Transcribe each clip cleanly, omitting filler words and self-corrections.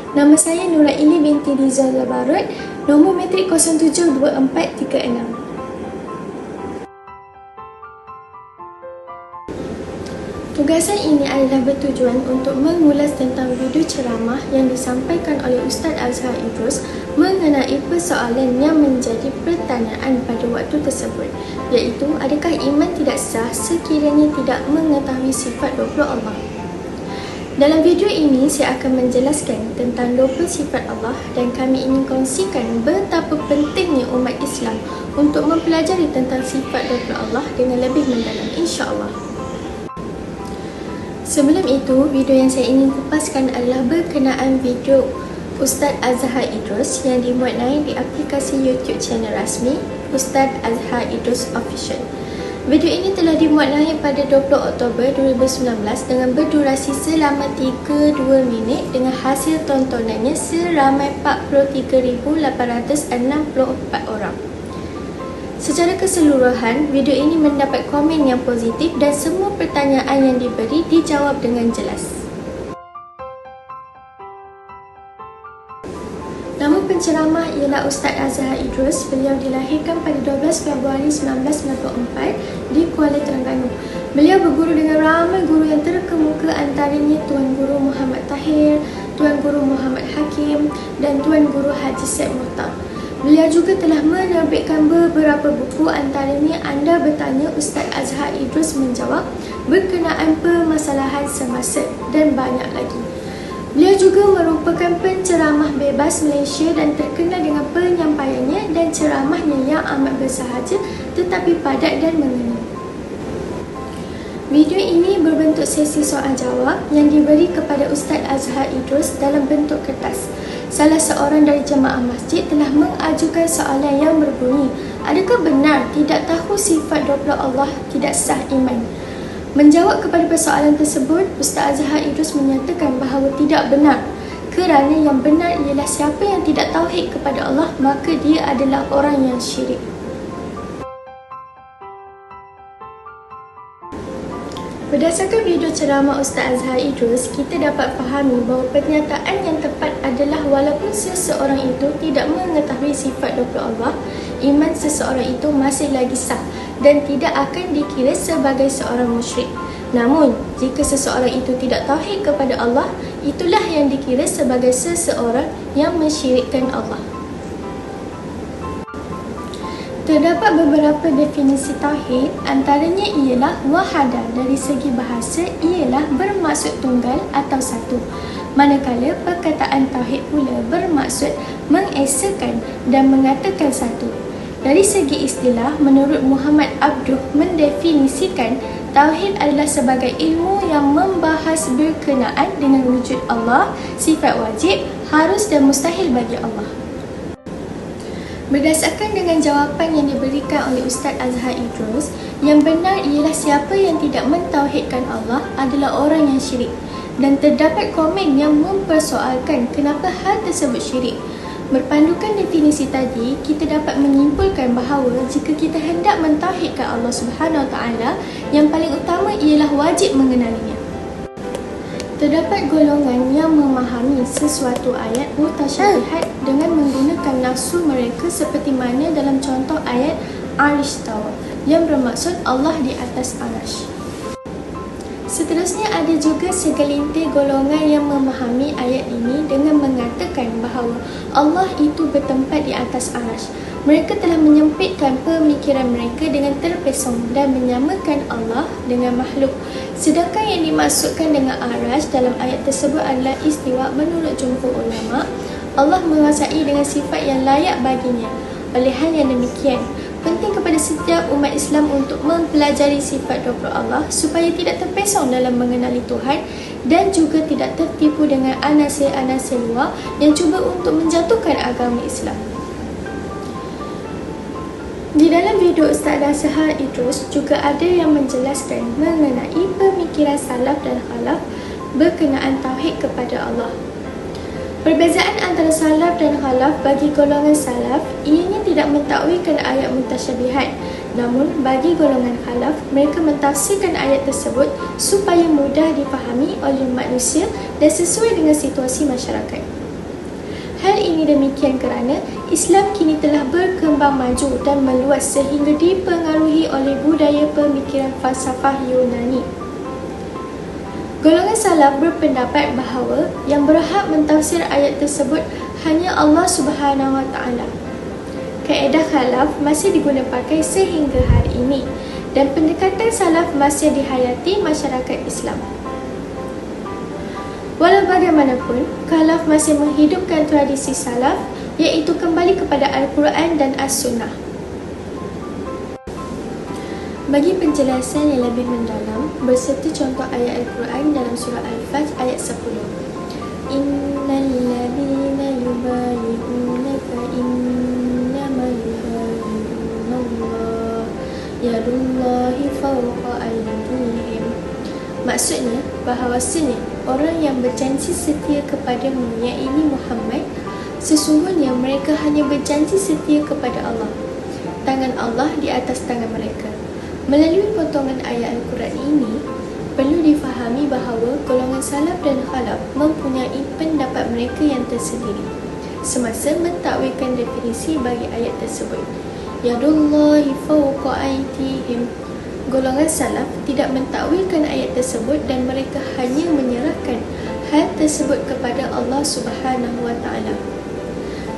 Nama saya Nuraini binti Rizal Zabarut, nombor matrik 072436. Tugasan ini adalah bertujuan untuk mengulas tentang video ceramah yang disampaikan oleh Ustaz Azhar Idrus mengenai persoalan yang menjadi pertanyaan pada waktu tersebut, iaitu adakah iman tidak sah sekiranya tidak mengetahui sifat 20 Allah. Dalam video ini, saya akan menjelaskan tentang 20 sifat Allah dan kami ingin kongsikan betapa pentingnya umat Islam untuk mempelajari tentang sifat 20 Allah dengan lebih mendalam, insya-Allah. Sebelum itu, video yang saya ingin kupaskan adalah berkenaan video Ustaz Azhar Idrus yang dimuat naik di aplikasi YouTube channel rasmi Ustaz Azhar Idrus Official. Video ini telah dimuat naik pada 20 Oktober 2019 dengan berdurasi selama 32 minit dengan hasil tontonannya seramai 43,864 orang. Secara keseluruhan, video ini mendapat komen yang positif dan semua pertanyaan yang diberi dijawab dengan jelas. Nama penceramah ialah Ustaz Azhar Idrus. Beliau dilahirkan pada 12 Februari 1994 di Kuala Terengganu. Beliau berguru dengan ramai guru yang terkemuka, antaranya Tuan Guru Muhammad Tahir, Tuan Guru Muhammad Hakim dan Tuan Guru Haji Syed Muhtar. Beliau juga telah menerbitkan beberapa buku, antaranya Anda Bertanya, Ustaz Azhar Idrus Menjawab, berkenaan permasalahan semasa dan banyak lagi. Beliau juga merupakan penceramah bebas Malaysia dan terkenal dengan penyampaiannya dan ceramahnya yang amat bersahaja tetapi padat dan mengena. Video ini berbentuk sesi soal jawab yang diberi kepada Ustaz Azhar Idrus dalam bentuk kertas. Salah seorang dari jemaah masjid telah mengajukan soalan yang berbunyi, adakah benar tidak tahu sifat 20 Allah tidak sah iman? Menjawab kepada persoalan tersebut, Ustaz Azhar Idrus menyatakan bahawa tidak benar, kerana yang benar ialah siapa yang tidak tauhid kepada Allah, maka dia adalah orang yang syirik. Berdasarkan video ceramah Ustaz Azhar Idrus, kita dapat fahami bahawa pernyataan yang tepat adalah walaupun seseorang itu tidak mengetahui sifat 20 Allah, iman seseorang itu masih lagi sah dan tidak akan dikira sebagai seorang musyrik. Namun, jika seseorang itu tidak tauhid kepada Allah, itulah yang dikira sebagai seseorang yang mensyirikkan Allah. Terdapat beberapa definisi tauhid, antaranya ialah wahadah. Dari segi bahasa ialah bermaksud tunggal atau satu, manakala perkataan tauhid pula bermaksud mengesakan dan mengatakan satu. Dari segi istilah, menurut Muhammad Abduh mendefinisikan tauhid adalah sebagai ilmu yang membahas berkenaan dengan wujud Allah, sifat wajib, harus dan mustahil bagi Allah. Berdasarkan dengan jawapan yang diberikan oleh Ustaz Azhar Idrus, yang benar ialah siapa yang tidak mentauhidkan Allah adalah orang yang syirik, dan terdapat komen yang mempersoalkan kenapa hal tersebut syirik. Berpandukan definisi tadi, kita dapat menyimpulkan bahawa jika kita hendak mentauhidkan Allah Subhanahu Wa Taala, yang paling utama ialah wajib mengenalinya. Terdapat golongan yang memahami sesuatu ayat mutasyabihat dengan menggunakan nafsu mereka seperti mana dalam contoh ayat Ar-Istawa yang bermaksud Allah di atas arasy. Seterusnya ada juga segelintir golongan yang memahami ayat ini dengan mengatakan bahawa Allah itu bertempat di atas arasy. Mereka telah menyempitkan pemikiran mereka dengan terpesong dan menyamakan Allah dengan makhluk. Sedangkan yang dimaksudkan dengan arasy dalam ayat tersebut adalah istiwa. Menurut jumhur ulama, Allah menguasai dengan sifat yang layak baginya. Oleh hal yang demikian, penting kepada setiap umat Islam untuk mempelajari sifat 20 Allah supaya tidak terpesong dalam mengenali Tuhan dan juga tidak tertipu dengan anasir-anasir luar yang cuba untuk menjatuhkan agama Islam. Di dalam video Ustaz Azhar Idrus juga ada yang menjelaskan mengenai pemikiran salaf dan khalaf berkenaan tauhid kepada Allah. Perbezaan antara salaf dan khalaf bagi golongan salaf, ianya tidak mentakwilkan ayat mutasyabihat. Namun bagi golongan khalaf, mereka mentafsirkan ayat tersebut supaya mudah dipahami oleh manusia dan sesuai dengan situasi masyarakat. Hal ini demikian kerana Islam kini telah berkembang maju dan meluas sehingga dipengaruhi oleh budaya pemikiran falsafah Yunani. Golongan salaf berpendapat bahawa yang berhak mentafsir ayat tersebut hanya Allah Subhanahu Wa Taala. Kaedah khalaf masih diguna pakai sehingga hari ini dan pendekatan salaf masih dihayati masyarakat Islam. Walau bagaimanapun, khalaf masih menghidupkan tradisi salaf iaitu kembali kepada Al-Quran dan As-Sunnah. Bagi penjelasan yang lebih mendalam, berserta contoh ayat Al-Quran dalam surah Al-Fajr ayat 10. Innal ladzina yubayyi'unaka innama yubayyi'una Allah yadullahi fawqa aydihim. Maksudnya, bahawasanya orang yang berjanji setia kepadamu, iaitu Muhammad, sesungguhnya mereka hanya berjanji setia kepada Allah. Tangan Allah di atas tangan mereka. Melalui potongan ayat Al-Quran ini, perlu difahami bahawa golongan salaf dan khalaf mempunyai pendapat mereka yang tersendiri semasa mentakwilkan definisi bagi ayat tersebut. Yadullahi fawqa aydihim. Golongan salaf tidak mentakwilkan ayat tersebut dan mereka hanya menyerahkan hal tersebut kepada Allah Subhanahu Wa Taala.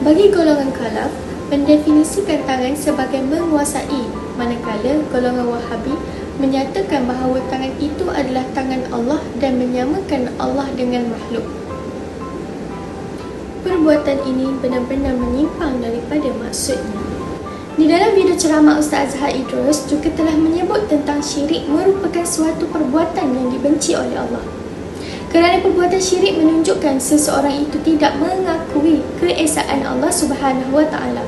Bagi golongan khalaf, mendefinisikan tangan sebagai menguasai, manakala golongan Wahabi menyatakan bahawa tangan itu adalah tangan Allah dan menyamakan Allah dengan makhluk. Perbuatan ini benar-benar menyimpang daripada maksudnya. Di dalam video ceramah Ustaz Azhar Idrus juga telah menyebut tentang syirik merupakan suatu perbuatan yang dibenci oleh Allah. Kerana perbuatan syirik menunjukkan seseorang itu tidak mengakui keesaan Allah Subhanahu Wa Taala.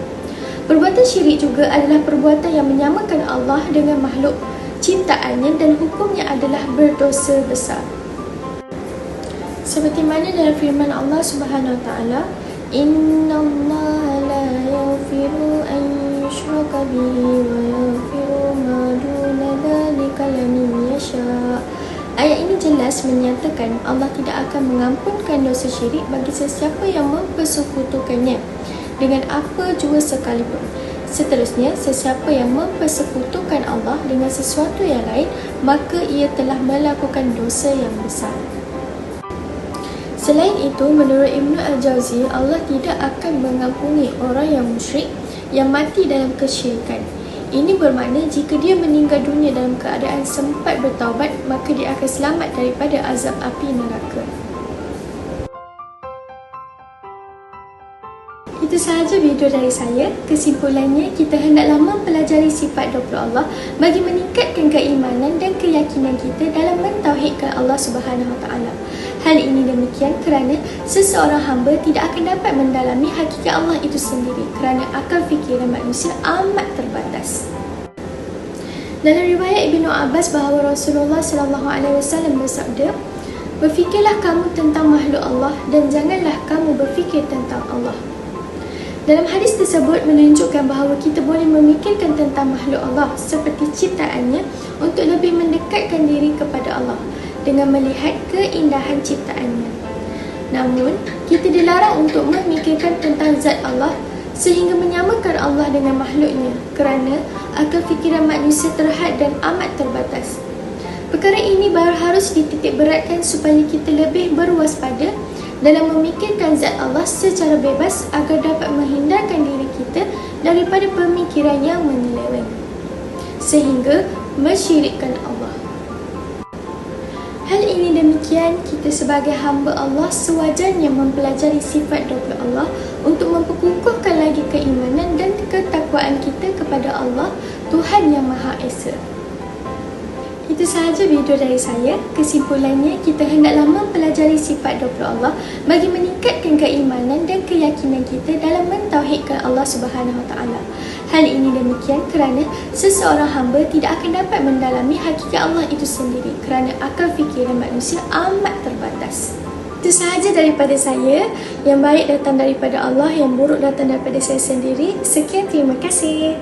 Perbuatan syirik juga adalah perbuatan yang menyamakan Allah dengan makhluk ciptaannya dan hukumnya adalah berdosa besar. Seperti mana dalam firman Allah Subhanahu Wa Taala, Innallaha la yaghfiru an yushraka bihi wa yaghfiru ma duna dzalika liman yasha. Ayat ini jelas menyatakan Allah tidak akan mengampunkan dosa syirik bagi sesiapa yang mempersekutukannya dengan apa jua sekalipun. Seterusnya, sesiapa yang mempersekutukan Allah dengan sesuatu yang lain, maka ia telah melakukan dosa yang besar. Selain itu, menurut Ibnu Al-Jawzi, Allah tidak akan mengampuni orang yang musyrik yang mati dalam kesyirikan. Ini bermakna jika dia meninggal dunia dalam keadaan sempat bertaubat, maka dia akan selamat daripada azab api neraka. Itu sahaja video dari saya. Kesimpulannya, kita hendaklah mempelajari sifat 20 Allah bagi meningkatkan keimanan dan keyakinan kita dalam mentauhidkan Allah Subhanahu Wa Taala. Hal ini demikian kerana seseorang hamba tidak akan dapat mendalami hakikat Allah itu sendiri kerana akal fikiran manusia amat terbatas. Dalam riwayat Ibnu Abbas bahawa Rasulullah SAW bersabda, "Berfikirlah kamu tentang makhluk Allah dan janganlah kamu berfikir tentang Allah." Dalam hadis tersebut menunjukkan bahawa kita boleh memikirkan tentang makhluk Allah seperti ciptaannya untuk lebih mendekatkan diri kepada Allah dengan melihat keindahan ciptaannya. Namun, kita dilarang untuk memikirkan tentang zat Allah sehingga menyamakan Allah dengan makhluknya kerana akal fikiran manusia terhad dan amat terbatas. Perkara ini baru harus dititik beratkan supaya kita lebih berwaspada dalam memikirkan zat Allah secara bebas agar dapat menghindarkan diri kita daripada pemikiran yang menyeleweng sehingga mensyirikkan Allah. Hal ini demikian, kita sebagai hamba Allah sewajarnya mempelajari sifat 20 Allah untuk memperkukuhkan lagi keimanan dan ketakwaan kita kepada Allah, Tuhan yang Maha Esa. Itu sahaja video dari saya. Kesimpulannya, kita hendaklah mempelajari sifat 20 Allah bagi meningkatkan keimanan dan keyakinan kita dalam mentauhidkan Allah Subhanahu Wa Taala. Hal ini demikian kerana seseorang hamba tidak akan dapat mendalami hakikat Allah itu sendiri kerana akal fikiran manusia amat terbatas. Itu sahaja daripada saya. Yang baik datang daripada Allah, yang buruk datang daripada saya sendiri. Sekian, terima kasih.